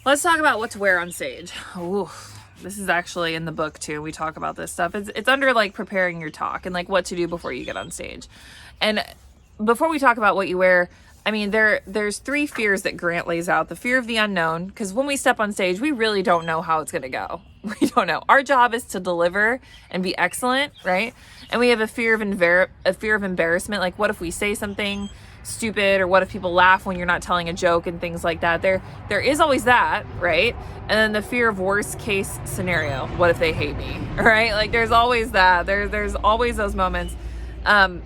Let's talk about what to wear on stage. Ooh, this is actually in the book too. We talk about this stuff. It's under like preparing your talk and like what to do before you get on stage. And before we talk about what you wear, I mean, there's 3 fears that Grant lays out. The fear of the unknown, because when we step on stage, we really don't know how it's going to go. We don't know. Our job is to deliver and be excellent, right? And we have a fear of embarrassment. Like, what if we say something stupid, or what if people laugh when you're not telling a joke and things like that? There is always that, right? And then the fear of worst case scenario. What if they hate me, right? Like, there's always that. There's always those moments. And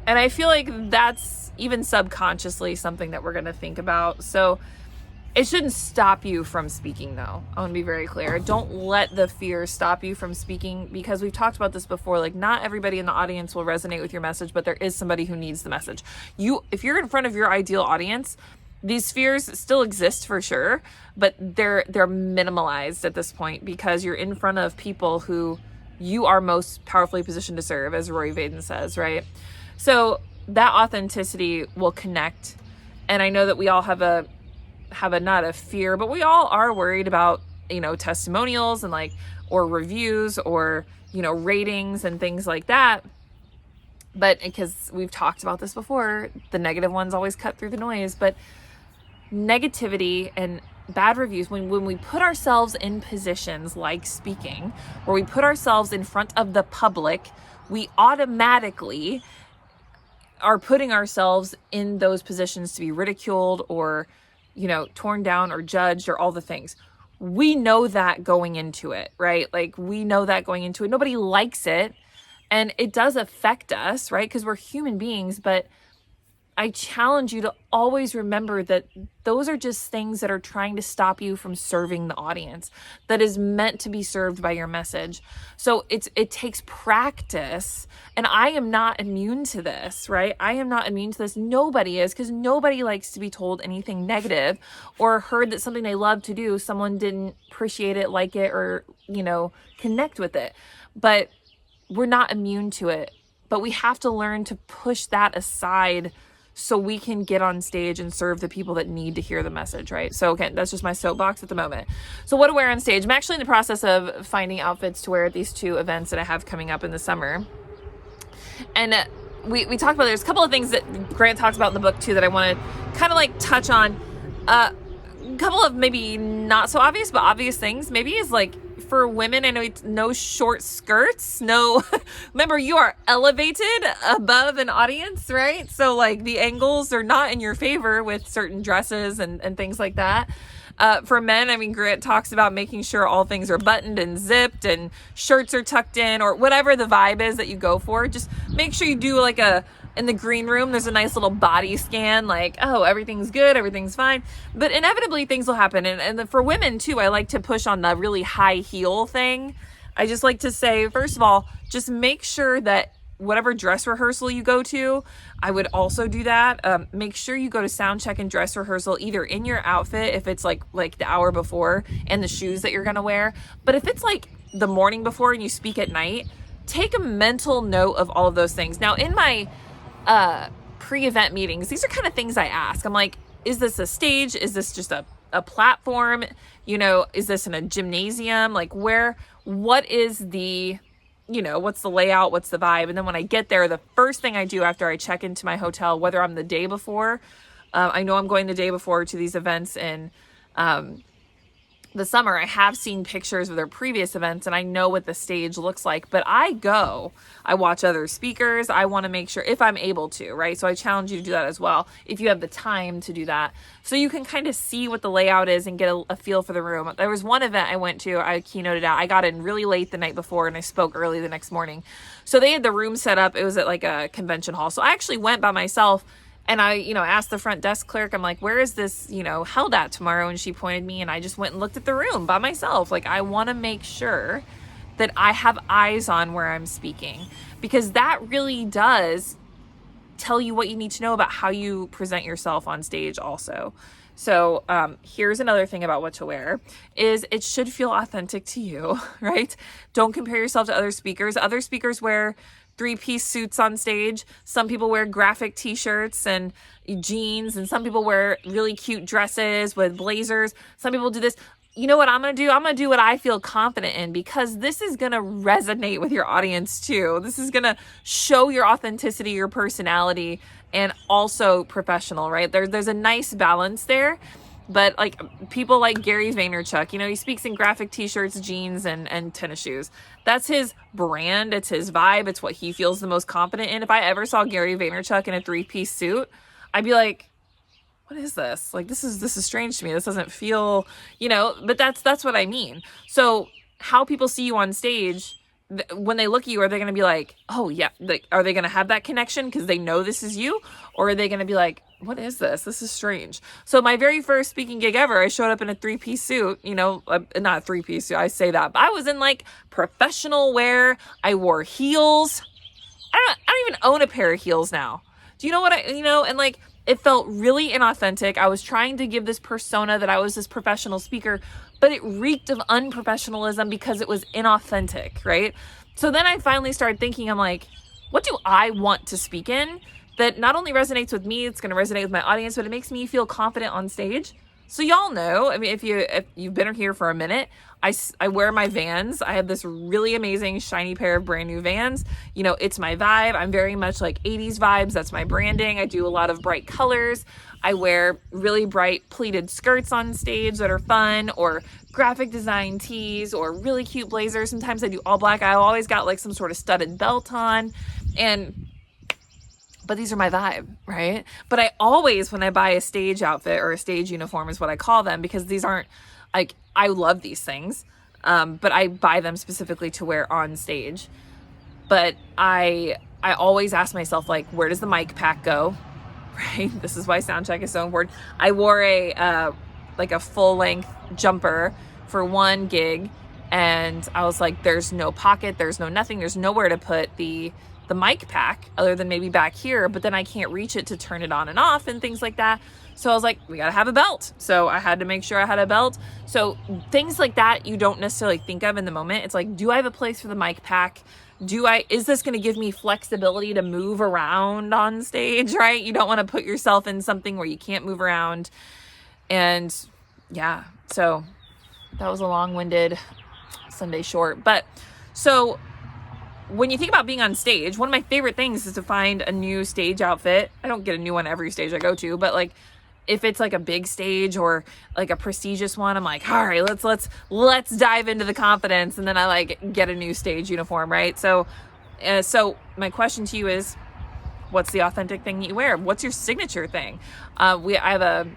I feel like that's even subconsciously something that we're going to think about. So it shouldn't stop you from speaking, though. I want to be very clear. Don't let the fear stop you from speaking, because we've talked about this before. Like, not everybody in the audience will resonate with your message, but there is somebody who needs the message. If you're in front of your ideal audience, these fears still exist for sure, but they're minimalized at this point, because you're in front of people who you are most powerfully positioned to serve, as Roy Vaden says, right? So that authenticity will connect. And I know that we all have a not a fear, but we all are worried about, testimonials and or reviews, or, ratings and things like that. But because we've talked about this before, the negative ones always cut through the noise. But negativity and bad reviews, when we put ourselves in positions like speaking, where we put ourselves in front of the public, we automatically are putting ourselves in those positions to be ridiculed, or, torn down, or judged, or all the things. We know that going into it, right? Like, we know that going into it. Nobody likes it. And it does affect us, right? Because we're human beings. But I challenge you to always remember that those are just things that are trying to stop you from serving the audience that is meant to be served by your message. So it takes practice. And I am not immune to this, right? I am not immune to this. Nobody is, because nobody likes to be told anything negative, or heard that something they love to do, someone didn't appreciate it, like it, or, connect with it. But we're not immune to it. But we have to learn to push that aside, so we can get on stage and serve the people that need to hear the message, right? So again, that's just my soapbox at the moment. So what to wear on stage? I'm actually in the process of finding outfits to wear at these 2 events that I have coming up in the summer. And we talked about, there's a couple of things that Grant talks about in the book too that I want to kind of touch on. A couple of maybe not so obvious, but obvious things maybe is for women, I know it's no short skirts, no, remember, you are elevated above an audience, right? So the angles are not in your favor with certain dresses and things like that. For men, I mean, Grant talks about making sure all things are buttoned and zipped, and shirts are tucked in, or whatever the vibe is that you go for. Just make sure you do in the green room, there's a nice little body scan, oh, everything's good, everything's fine. But inevitably things will happen. And for women too, I like to push on the really high heel thing. I just like to say, first of all, just make sure that whatever dress rehearsal you go to, I would also do that. Make sure you go to sound check and dress rehearsal, either in your outfit, if it's like the hour before, and the shoes that you're going to wear. But if it's the morning before and you speak at night, take a mental note of all of those things. Now, in my pre-event meetings, these are kind of things I ask. I'm like, is this a stage? Is this just a platform? Is this in a gymnasium? What is the, what's the layout? What's the vibe? And then when I get there, the first thing I do after I check into my hotel, whether I'm the day before, I know I'm going the day before to these events in the summer. I have seen pictures of their previous events, and I know what the stage looks like, but I watch other speakers. I want to make sure, if I'm able to, right? So I challenge you to do that as well, if you have the time to do that, so you can kind of see what the layout is and get a feel for the room. There was one event I went to, I keynoted out. I got in really late the night before, and I spoke early the next morning. So they had the room set up. It was at a convention hall. So I actually went by myself. And I, asked the front desk clerk, I'm like, where is this, held at tomorrow? And she pointed me, and I just went and looked at the room by myself. I want to make sure that I have eyes on where I'm speaking, because that really does tell you what you need to know about how you present yourself on stage also. So here's another thing about what to wear, is it should feel authentic to you, right? Don't compare yourself to other speakers. Other speakers wear three-piece suits on stage. Some people wear graphic t-shirts and jeans, and some people wear really cute dresses with blazers. Some people do this. You know what I'm going to do? I'm going to do what I feel confident in, because this is going to resonate with your audience too. This is going to show your authenticity, your personality, and also professional, right? There's a nice balance there. But like people like Gary Vaynerchuk, he speaks in graphic t-shirts, jeans, and tennis shoes. That's his brand. It's his vibe. It's what he feels the most confident in. If I ever saw Gary Vaynerchuk in a three-piece suit, I'd be like, what is this? Like, this is strange to me. This doesn't feel, but that's what I mean. So how people see you on stage, when they look at you, are they going to be like, oh yeah, like, are they going to have that connection because they know this is you? Or are they going to be like, what is this? This is strange. So my very first speaking gig ever, I showed up in a three-piece suit, not a three-piece suit, I say that, but I was in like professional wear. I wore heels. I don't even own a pair of heels now. Do you know what and like, it felt really inauthentic. I was trying to give this persona that I was this professional speaker, but it reeked of unprofessionalism because it was inauthentic, right? So then I finally started thinking, I'm like, what do I want to speak in that not only resonates with me, it's going to resonate with my audience, but it makes me feel confident on stage? So y'all know, I mean, if you've been here for a minute, I wear my Vans. I have this really amazing shiny pair of brand new Vans. It's my vibe. I'm very much like 80s vibes. That's my branding. I do a lot of bright colors. I wear really bright pleated skirts on stage that are fun, or graphic design tees, or really cute blazers. Sometimes I do all black. I always got like some sort of studded belt on, but these are my vibe, right? But I always, when I buy a stage outfit or a stage uniform is what I call them, because these aren't like, I love these things, but I buy them specifically to wear on stage. But I always ask myself, like, where does the mic pack go? Right? This is why sound check is so important. I wore a full length jumper for one gig, and I was like, there's no pocket, there's no nothing, there's nowhere to put the mic pack other than maybe back here, but then I can't reach it to turn it on and off and things like that. So I was like, we gotta have a belt. So I had to make sure I had a belt. So things like that you don't necessarily think of in the moment. It's like, do I have a place for the mic pack? Is this gonna give me flexibility to move around on stage, right? You don't wanna put yourself in something where you can't move around. And yeah, so that was a long-winded Sunday short. But so when you think about being on stage, one of my favorite things is to find a new stage outfit. I don't get a new one every stage I go to, but like if it's like a big stage or like a prestigious one, I'm like, all right, let's dive into the confidence. And then I like get a new stage uniform, right? So my question to you is, what's the authentic thing you wear? What's your signature thing? I have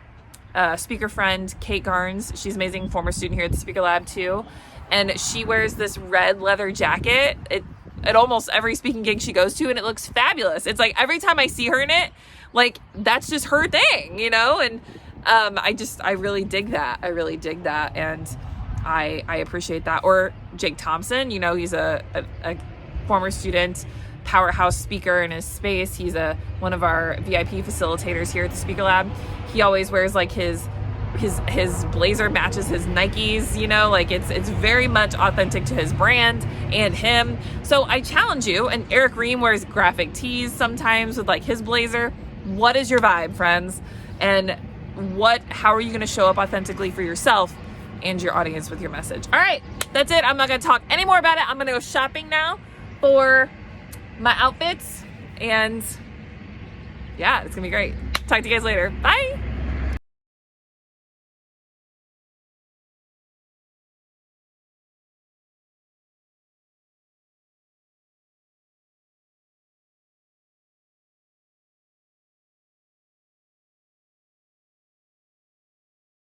a speaker friend, Kate Garnes. She's amazing, former student here at the Speaker Lab too. And she wears this red leather jacket at almost every speaking gig she goes to, and it looks fabulous. It's like every time I see her in it, like that's just her thing, and I really dig that. I really dig that, and I appreciate that. Or Jake Thompson, he's a former student, powerhouse speaker in his space. He's one of our VIP facilitators here at the Speaker Lab. He always wears like his blazer matches his Nikes, like it's very much authentic to his brand and him. So I challenge you, and Eric Ream wears graphic tees sometimes with like his blazer. What is your vibe, friends? And how are you going to show up authentically for yourself and your audience with your message? All right, that's it. I'm not going to talk any more about it. I'm going to go shopping now for my outfits, and yeah, it's going to be great. Talk to you guys later. Bye.